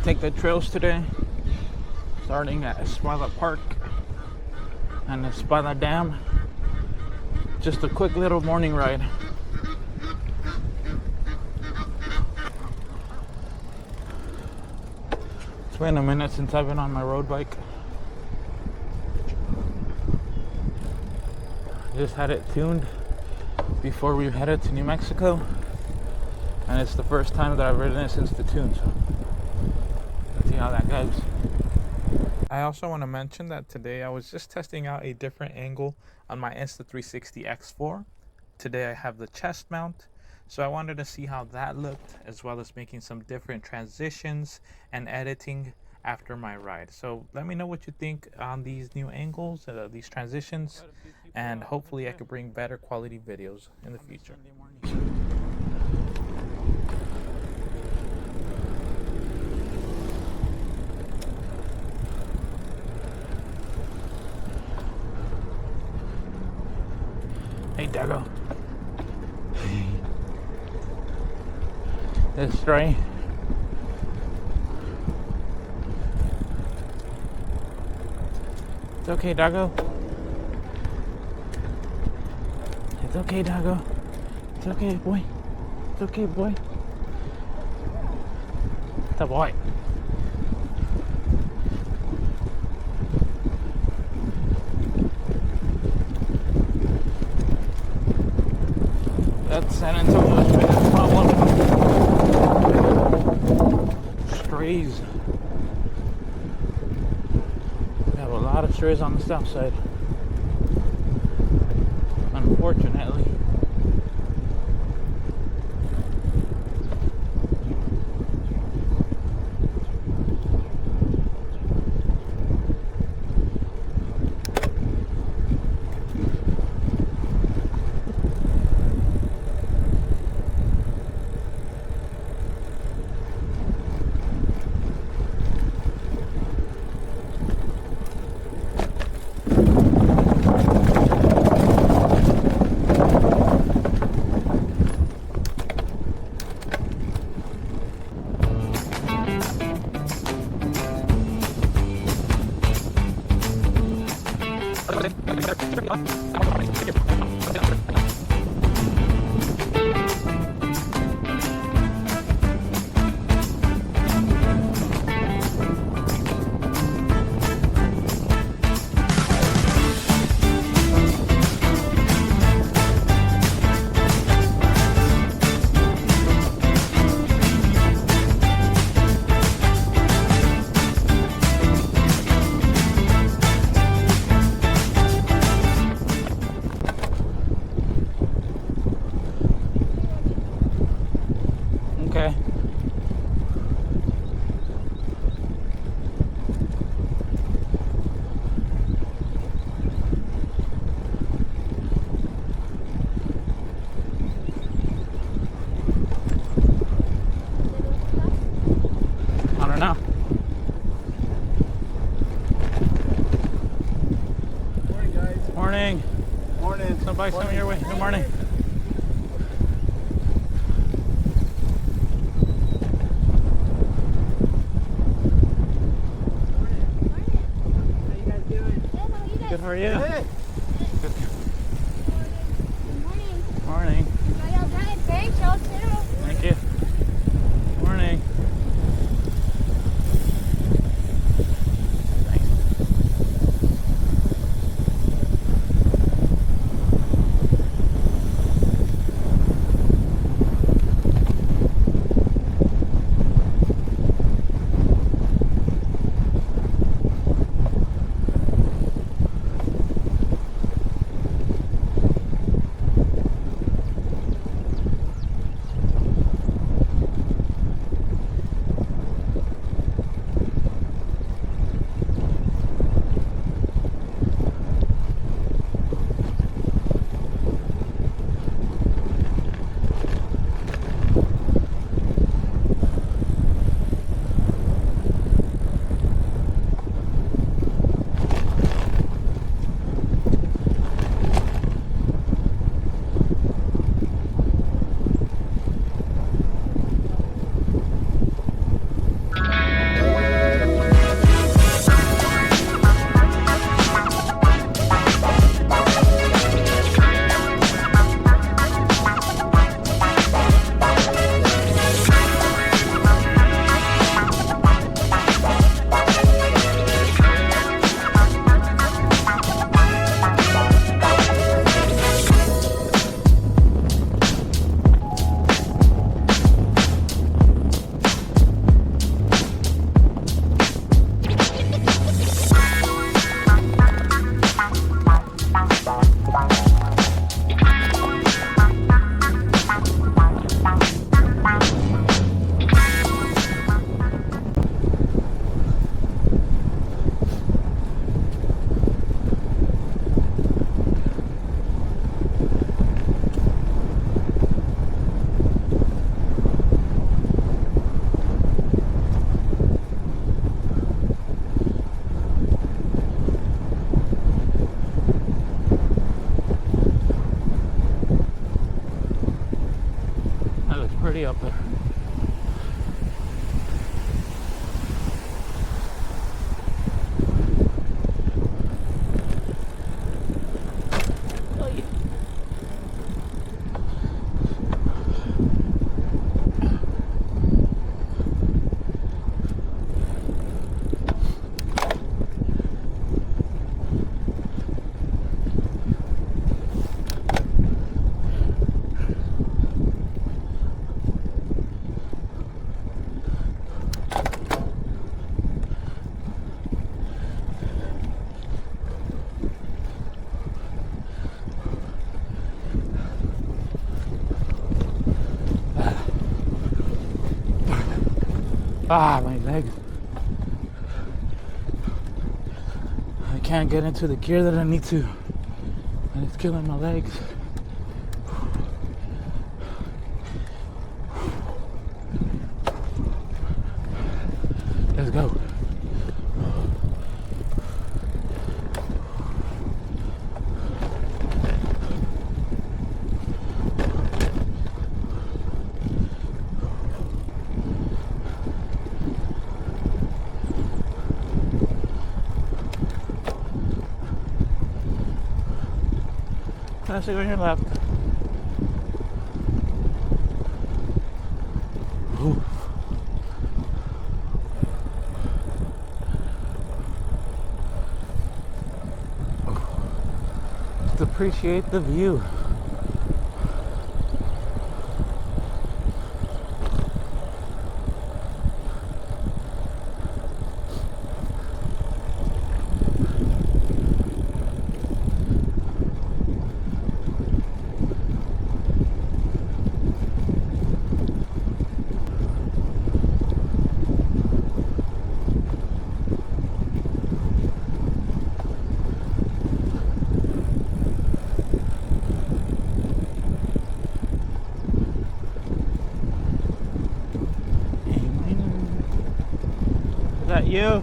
take the trails today, starting at Espada Park and Espada Dam. Just a quick little morning ride. It's been a minute since I've been on my road bike. Just had it tuned before we headed to New Mexico, and it's the first time that I've ridden it since the tune, so let's see how that goes. I also want to mention that today I was just testing out a different angle on my Insta360 X4. Today I have the chest mount, so I wanted to see how that looked, as well as making some different transitions and editing after my ride. So let me know what you think on these new angles, these transitions, and hopefully I could bring better quality videos in the future. Hey, Dago. This stray. It's okay, Dago. It's okay, Dago. It's okay, boy. It's okay, boy. It's a boy. That's San Antonio's biggest problem. Strays. We have a lot of strays on the south side, unfortunately. Okay. I don't know. Morning, guys. Morning. Morning. Somebody send me your way. Good morning. Good, how are you? Hey. Good. Good morning. Morning. How y'all doing? Thanks, y'all too. Thank you. Morning. Thanks. Ah, my legs. I can't get into the gear that I need to. And it's killing my legs. Let's go. Passing on your left. Ooh. Just appreciate the view. Is that you?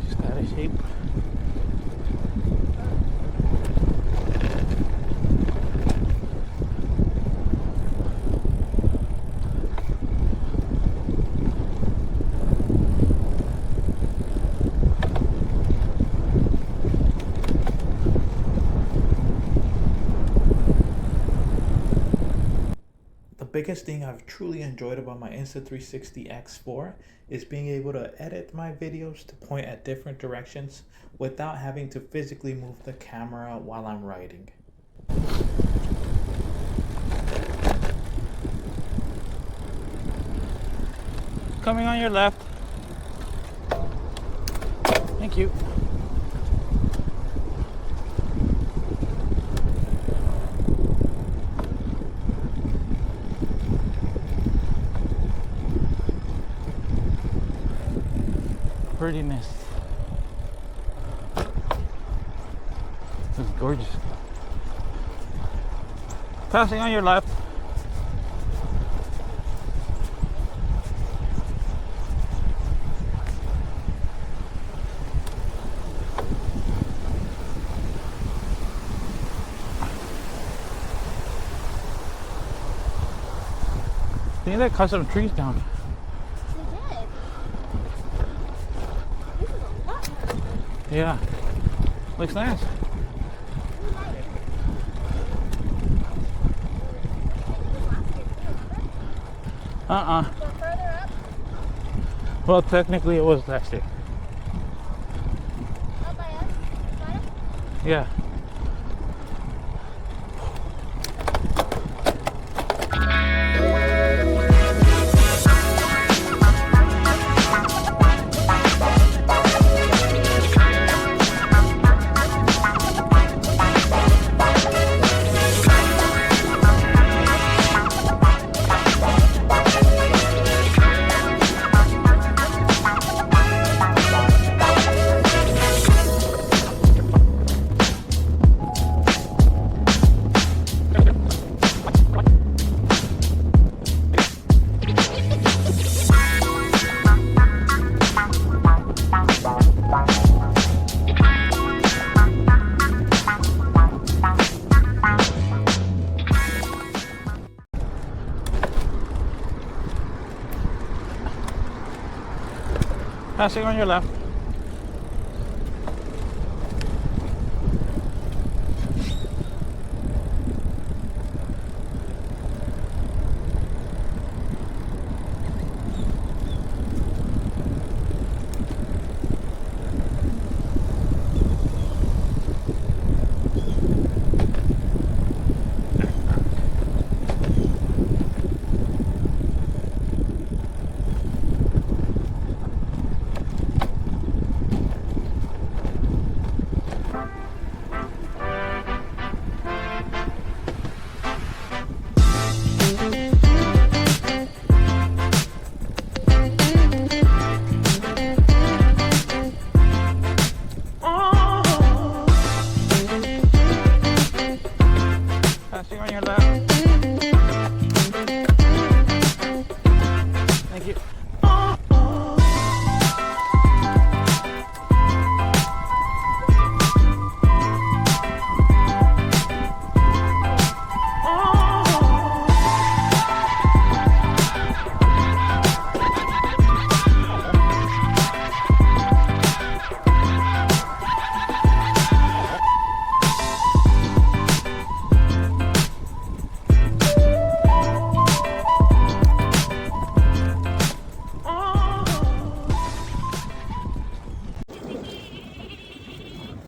Just out of shape. The biggest thing I've truly enjoyed about my Insta360 X4 is being able to edit my videos to point at different directions without having to physically move the camera while I'm riding. Coming on your left. Thank you. Prettiness. This is gorgeous. Passing on your left. I think they cut some trees down. They did. This is a lot. Yeah. Looks nice. Uh-uh. Go further up. Well, technically it was last year. Up by us. Bottom. Yeah. Passing on your left. See you on your left.